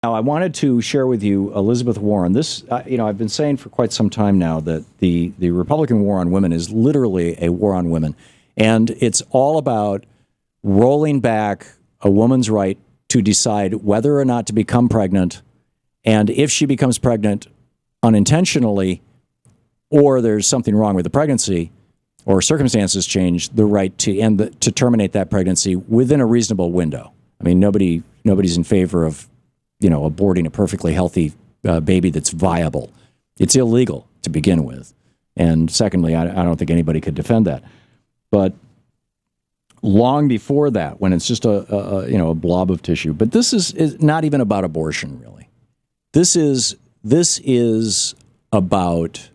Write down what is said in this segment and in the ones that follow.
Now, I wanted to share with you Elizabeth Warren. This, I've been saying for quite some time now that the Republican war on women is literally a war on women. And it's all about rolling back a woman's right to decide whether or not to become pregnant. And if she becomes pregnant unintentionally, or there's something wrong with the pregnancy, or circumstances change, the right to terminate that pregnancy within a reasonable window. I mean, nobody's in favor of aborting a perfectly healthy baby that's viable. It's illegal to begin with. And secondly, I don't think anybody could defend that. But long before that, when it's just a blob of tissue. But this is not even about abortion, really. This is about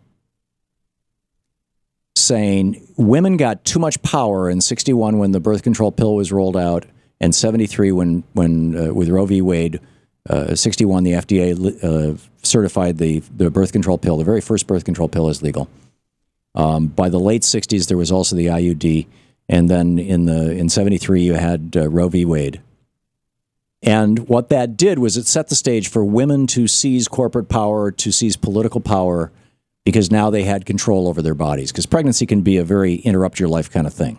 saying women got too much power in 61 when the birth control pill was rolled out, and 73 when with Roe v. Wade. 61, the FDA certified the birth control pill, the very first birth control pill, as legal. By the late 60s, there was also the IUD, and then in 73 you had Roe v. Wade. And what that did was it set the stage for women to seize corporate power, to seize political power, because now they had control over their bodies. Because pregnancy can be a very interrupt your life kind of thing.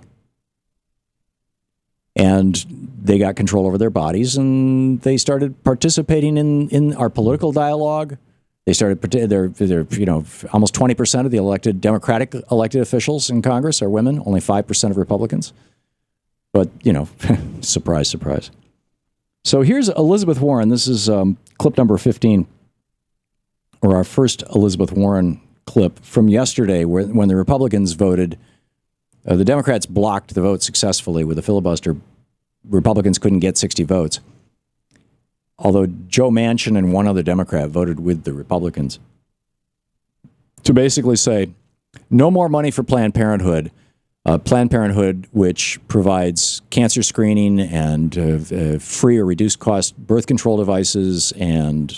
And they got control over their bodies, and they started participating in our political dialogue. They started, they're almost 20% of the Democratic elected officials in Congress are women, only 5% of Republicans. But, surprise, surprise. So here's Elizabeth Warren. This is clip number 15, or our first Elizabeth Warren clip from yesterday, when the Republicans voted. The Democrats blocked the vote successfully with a filibuster. Republicans couldn't get 60 votes. Although Joe Manchin and one other Democrat voted with the Republicans to basically say, no more money for Planned Parenthood. Planned Parenthood, which provides cancer screening and free or reduced cost birth control devices and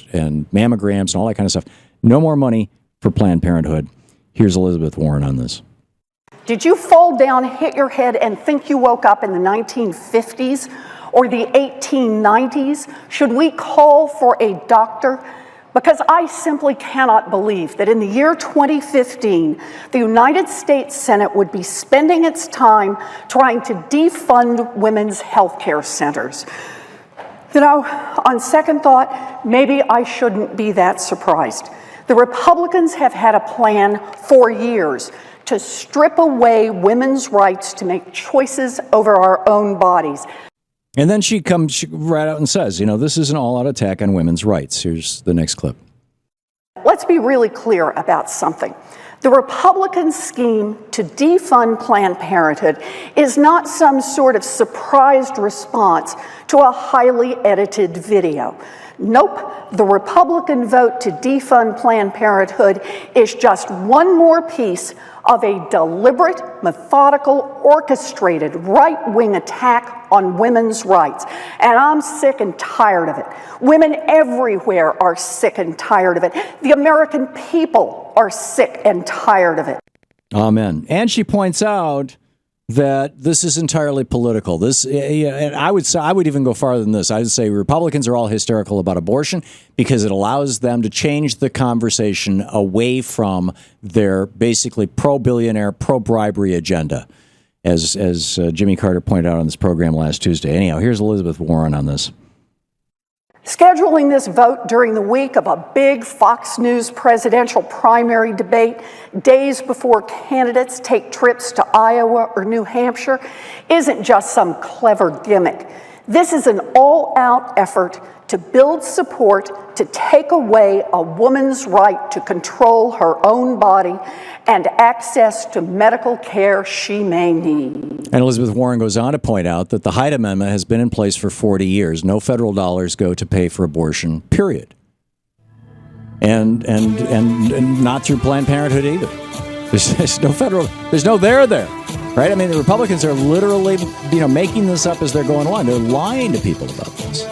mammograms and all that kind of stuff. No more money for Planned Parenthood. Here's Elizabeth Warren on this. Did you fall down, hit your head, and think you woke up in the 1950s or the 1890s? Should we call for a doctor? Because I simply cannot believe that in the year 2015, the United States Senate would be spending its time trying to defund women's health care centers. On second thought, maybe I shouldn't be that surprised. The Republicans have had a plan for years to strip away women's rights to make choices over our own bodies. And then she comes right out and says, this is an all-out attack on women's rights. Here's the next clip. Let's be really clear about something. The Republican scheme to defund Planned Parenthood is not some sort of surprised response to a highly edited video. Nope, the Republican vote to defund Planned Parenthood is just one more piece of a deliberate, methodical, orchestrated right-wing attack on women's rights. And I'm sick and tired of it. Women everywhere are sick and tired of it. The American people are sick and tired of it. Amen. And she points out that this is entirely political. And I would even go farther than this. I would say Republicans are all hysterical about abortion because it allows them to change the conversation away from their basically pro-billionaire, pro-bribery agenda, as Jimmy Carter pointed out on this program last Tuesday. Anyhow, here's Elizabeth Warren on this. Scheduling this vote during the week of a big Fox News presidential primary debate, days before candidates take trips to Iowa or New Hampshire, isn't just some clever gimmick. This is an all-out effort to build support to take away a woman's right to control her own body and access to medical care she may need. And Elizabeth Warren goes on to point out that the Hyde Amendment has been in place for 40 years. No federal dollars go to pay for abortion, period. And not through Planned Parenthood either. There's no federal, there's no there, right? I mean, the Republicans are literally, making this up as they're going along. They're lying to people about this.